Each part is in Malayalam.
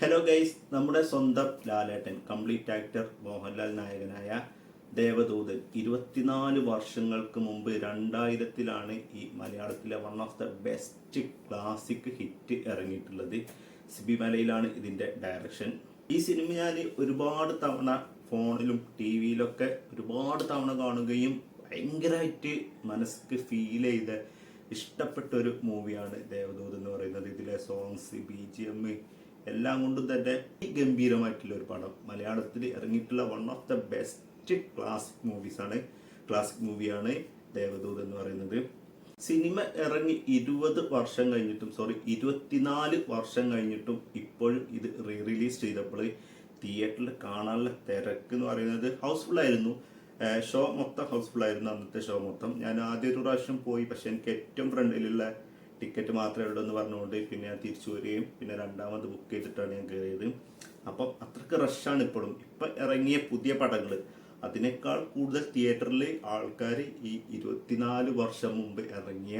ഹലോ ഗൈസ്, നമ്മുടെ സ്വന്തം ലാലേട്ടൻ കംപ്ലീറ്റ് ആക്ടർ മോഹൻലാൽ നായകനായ ദേവദൂതൻ 24 വർഷങ്ങൾക്ക് മുമ്പ് 2000-ലാണ് ഈ മലയാളത്തിലെ one of the best classic hit ഇറങ്ങിയിട്ടുള്ളത്. സിബി മലയിലാണ് ഇതിൻ്റെ ഡയറക്ഷൻ. ഈ സിനിമ ഞാൻ ഒരുപാട് തവണ ഫോണിലും ടി വിയിലൊക്കെ ഒരുപാട് തവണ കാണുകയും ഭയങ്കരമായിട്ട് മനസ്സിക്ക് ഫീൽ ചെയ്ത ഇഷ്ടപ്പെട്ട ഒരു മൂവിയാണ് ദേവദൂതൻ എന്ന് പറയുന്നത്. ഇതിലെ സോങ്സ്, BGM എല്ലാം കൊണ്ടും തന്നെ ഗംഭീരമായിട്ടുള്ള ഒരു പടം. മലയാളത്തിൽ ഇറങ്ങിയിട്ടുള്ള one of the best classic മൂവിയാണ് ദേവദൂതൻ എന്ന് പറയുന്നത്. സിനിമ ഇറങ്ങി 24 വർഷം കഴിഞ്ഞിട്ടും ഇപ്പോഴും ഇത് റിലീസ് ചെയ്തപ്പോൾ തിയേറ്ററിൽ കാണാനുള്ള തിരക്ക് എന്ന് പറയുന്നത് ഹൗസ്ഫുൾ ആയിരുന്നു. ഷോ മൊത്തം ഹൗസ്ഫുൾ ആയിരുന്നു. അന്നത്തെ ഷോ മൊത്തം ഞാൻ ആദ്യ ഒരു പ്രാവശ്യം പോയി, പക്ഷെ എനിക്ക് ഏറ്റവും ഫ്രണ്ടിലുള്ള ടിക്കറ്റ് മാത്രമേ ഉള്ളൂ എന്ന് പറഞ്ഞുകൊണ്ട് പിന്നെ ഞാൻ തിരിച്ചു വരികയും പിന്നെ രണ്ടാമത് ബുക്ക് ചെയ്തിട്ടാണ് ഞാൻ കയറിയത്. അപ്പം അത്രയ്ക്ക് റഷാണ് ഇപ്പോഴും. ഇപ്പം ഇറങ്ങിയ പുതിയ പടങ്ങൾ അതിനേക്കാൾ കൂടുതൽ തിയേറ്ററിൽ ആൾക്കാർ ഈ 24 വർഷം മുമ്പ് ഇറങ്ങിയ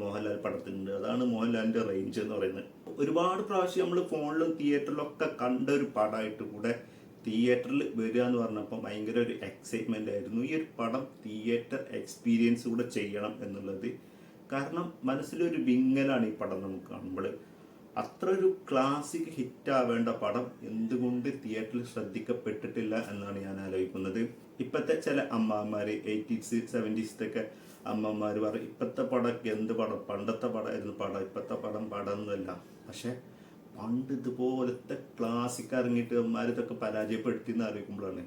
മോഹൻലാൽ പടത്തിനുണ്ട്. അതാണ് മോഹൻലാലിൻ്റെ റേഞ്ച് എന്ന് പറയുന്നത്. ഒരുപാട് പ്രാവശ്യം നമ്മൾ ഫോണിലും തിയേറ്ററിലൊക്കെ കണ്ട ഒരു പടമായിട്ട് കൂടെ തിയേറ്ററിൽ വരിക എന്ന് പറഞ്ഞപ്പോൾ ഭയങ്കര ഒരു എക്സൈറ്റ്മെൻ്റ് ആയിരുന്നു. ഈ ഒരു പടം തിയേറ്റർ എക്സ്പീരിയൻസ് കൂടെ ചെയ്യണം എന്നുള്ളത്. കാരണം മനസ്സിലൊരു വിങ്ങലാണ് ഈ പടം നമുക്ക് കാണുമ്പോൾ. അത്ര ഒരു ക്ലാസിക് ഹിറ്റ് ആവേണ്ട പടം എന്തുകൊണ്ട് തിയേറ്ററിൽ ശ്രദ്ധിക്കപ്പെട്ടിട്ടില്ല എന്നാണ് ഞാൻ ആലോചിക്കുന്നത്. ഇപ്പോഴത്തെ ചില അമ്മമാർ 80s 70s അമ്മമാർ പറയും ഇപ്പോഴത്തെ പടമൊക്കെ എന്ത് പടം, പണ്ടത്തെ പടമായിരുന്നു പടം, ഇപ്പോഴത്തെ പടം ഒന്നുമല്ല. പക്ഷെ പണ്ട് ഇതുപോലത്തെ ക്ലാസിക് ഇറങ്ങിയിട്ട് അമ്മമാർ ഇതൊക്കെ പരാജയപ്പെടുത്തിയെന്ന് ആലോചിക്കുമ്പോഴാണ്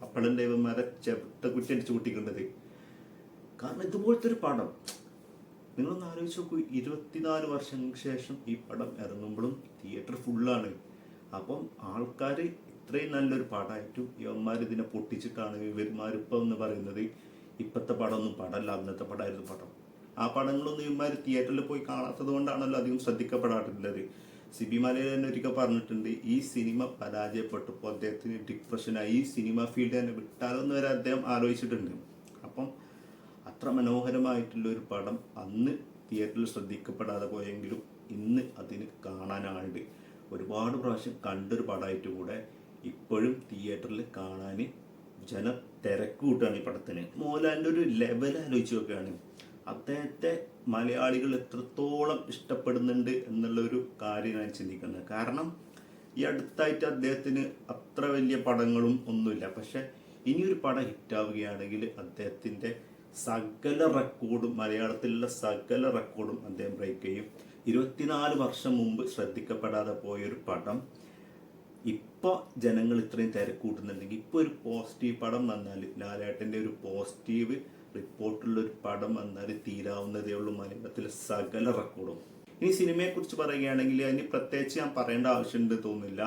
അപ്പോഴും ദൈവന്മാരെ ചെറുത്ത കുറ്റി അടിച്ചു കൂട്ടിക്കേണ്ടത്. കാരണം ഇതുപോലത്തെ ഒരു പടം നിങ്ങളൊന്ന് ആലോചിച്ച് നോക്കൂ. 24 വർഷങ്ങൾക്ക് ശേഷം ഈ പടം ഇറങ്ങുമ്പോഴും തിയേറ്റർ ഫുള്ളാണ്. അപ്പം ആൾക്കാർ ഇത്രയും നല്ലൊരു പടമായിട്ടും ഇവന്മാർ ഇതിനെ പൊട്ടിച്ചിട്ടാണ് ഇവന്മാരിപ്പം എന്ന് പറയുന്നത് ഇപ്പോഴത്തെ പടമൊന്നും പടമല്ല, അന്നത്തെ പടമായിരുന്നു പടം. ആ പടങ്ങളൊന്നും ഇവന്മാർ തിയേറ്ററിൽ പോയി കാണാത്തത് കൊണ്ടാണല്ലോ അധികം ശ്രദ്ധിക്കപ്പെടാറുള്ളത്. സിബി മലയിൽ തന്നെ ഒരിക്കൽ പറഞ്ഞിട്ടുണ്ട്, ഈ സിനിമ പരാജയപ്പെട്ടപ്പോൾ അദ്ദേഹത്തിന് ഡിപ്രഷനായി, ഈ സിനിമ ഫീൽഡ് തന്നെ വിട്ടാലോന്ന് വരെ അദ്ദേഹം ആലോചിച്ചിട്ടുണ്ട്. അപ്പം അത്ര മനോഹരമായിട്ടുള്ള ഒരു പടം അന്ന് തിയേറ്ററിൽ ശ്രദ്ധിക്കപ്പെടാതെ പോയെങ്കിലും ഇന്ന് അതിന് കാണാനായിട്ട് ഒരുപാട് പ്രാവശ്യം കണ്ടൊരു പടമായിട്ട് കൂടെ ഇപ്പോഴും തിയേറ്ററിൽ കാണാൻ ജന തിരക്ക് കൂട്ടുകയാണ് ഈ പടത്തിന്. മോഹൻലാലിൻ്റെ ഒരു ലെവൽ ആലോചിച്ച് നോക്കുകയാണ്. അദ്ദേഹത്തെ മലയാളികൾ എത്രത്തോളം ഇഷ്ടപ്പെടുന്നുണ്ട് എന്നുള്ളൊരു കാര്യം ഞാൻ ചിന്തിക്കുന്നത്. കാരണം ഈ അടുത്തായിട്ട് അദ്ദേഹത്തിന് അത്ര വലിയ പടങ്ങളും ഒന്നുമില്ല. പക്ഷെ ഇനിയൊരു പടം ഹിറ്റാവുകയാണെങ്കിൽ അദ്ദേഹത്തിൻ്റെ സകല റെക്കോർഡും, മലയാളത്തിലുള്ള സകല റെക്കോർഡും അദ്ദേഹം ബ്രേക്ക് ചെയ്യും. 24 വർഷം മുമ്പ് ശ്രദ്ധിക്കപ്പെടാതെ പോയൊരു പടം ഇപ്പോൾ ജനങ്ങൾ ഇത്രയും തിരക്കൂട്ടുന്നുണ്ടെങ്കിൽ ഇപ്പോൾ ഒരു പോസിറ്റീവ് പടം വന്നാൽ, ലാലേട്ടൻ്റെ ഒരു പോസിറ്റീവ് റിപ്പോർട്ടുള്ളൊരു പടം വന്നാൽ തീരാവുന്നതേ ഉള്ളൂ മലയാളത്തിലെ സകല റെക്കോർഡും. ഇനി സിനിമയെക്കുറിച്ച് പറയുകയാണെങ്കിൽ അതിന് പ്രത്യേകിച്ച് ഞാൻ പറയേണ്ട ആവശ്യമുണ്ട് തോന്നുന്നില്ല.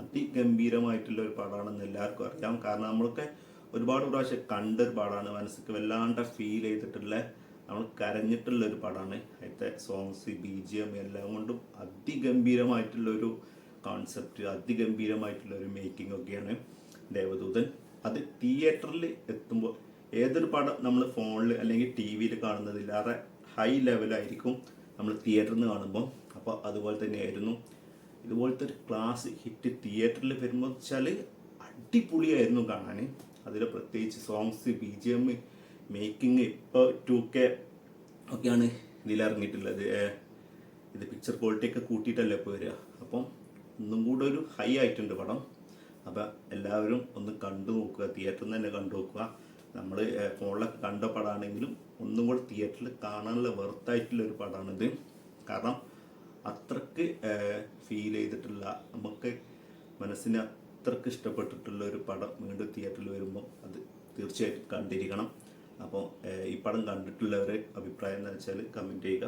അതിഗംഭീരമായിട്ടുള്ള ഒരു പടമാണെന്ന് എല്ലാവർക്കും അറിയാം. കാരണം നമ്മളൊക്കെ ഒരുപാട് പ്രാവശ്യം കണ്ടൊരു പടമാണ്. മനസ്സിക്ക് വല്ലാണ്ട് ഫീൽ ചെയ്തിട്ടുള്ള, നമ്മൾ കരഞ്ഞിട്ടുള്ള ഒരു പടമാണ്. അതിൻ്റെ സോങ്സ്, BGM എല്ലാം കൊണ്ടും അതിഗംഭീരമായിട്ടുള്ളൊരു കോൺസെപ്റ്റ്, അതിഗംഭീരമായിട്ടുള്ളൊരു മേക്കിംഗ് ഒക്കെയാണ് ദേവദൂതൻ. അത് തിയേറ്ററിൽ എത്തുമ്പോൾ ഏതൊരു പടം നമ്മൾ ഫോണിൽ അല്ലെങ്കിൽ TV-യിൽ കാണുന്നതിലേറെ ഹൈ ലെവലായിരിക്കും നമ്മൾ തിയേറ്ററിൽ നിന്ന് കാണുമ്പോൾ. അപ്പോൾ അതുപോലെ തന്നെയായിരുന്നു ഇതുപോലത്തെ ഒരു ക്ലാസ് ഹിറ്റ് തിയേറ്ററിൽ വരുമ്പോൾ വെച്ചാൽ അടിപൊളിയായിരുന്നു കാണാൻ. അതിൽ പ്രത്യേകിച്ച് സോങ്സ്, BGM, മേക്കിംഗ്. ഇപ്പോൾ 2K ഒക്കെയാണ് ഇതിലിറങ്ങിയിട്ടുള്ളത്. ഇത് പിക്ചർ ക്വാളിറ്റി ഒക്കെ കൂട്ടിയിട്ടല്ലേ ഇപ്പോൾ വരിക. അപ്പം ഒന്നും കൂടെ ഒരു ഹൈ ആയിട്ടുണ്ട് പടം. അപ്പം എല്ലാവരും ഒന്ന് കണ്ടു നോക്കുക, തിയേറ്ററിൽ നിന്ന് തന്നെ കണ്ടു നോക്കുക. നമ്മൾ ഫോണിലൊക്കെ കണ്ട പടമാണെങ്കിലും ഒന്നും കൂടെ തിയേറ്ററിൽ കാണാനുള്ള വെർത്തായിട്ടുള്ളൊരു പടമാണിത്. കാരണം അത്രക്ക് ഫീൽ ചെയ്തിട്ടുള്ള, നമുക്ക് മനസ്സിന് അത്രക്ക് ഇഷ്ടപ്പെട്ടിട്ടുള്ള ഒരു പടം വീണ്ടും തിയേറ്ററിൽ വരുമ്പോൾ അത് തീർച്ചയായിട്ടും കണ്ടിരിക്കണം. അപ്പോൾ ഈ പടം കണ്ടിട്ടുള്ളവരെ അഭിപ്രായം എന്ന് വെച്ചാൽ കമൻറ്റ് ചെയ്യുക.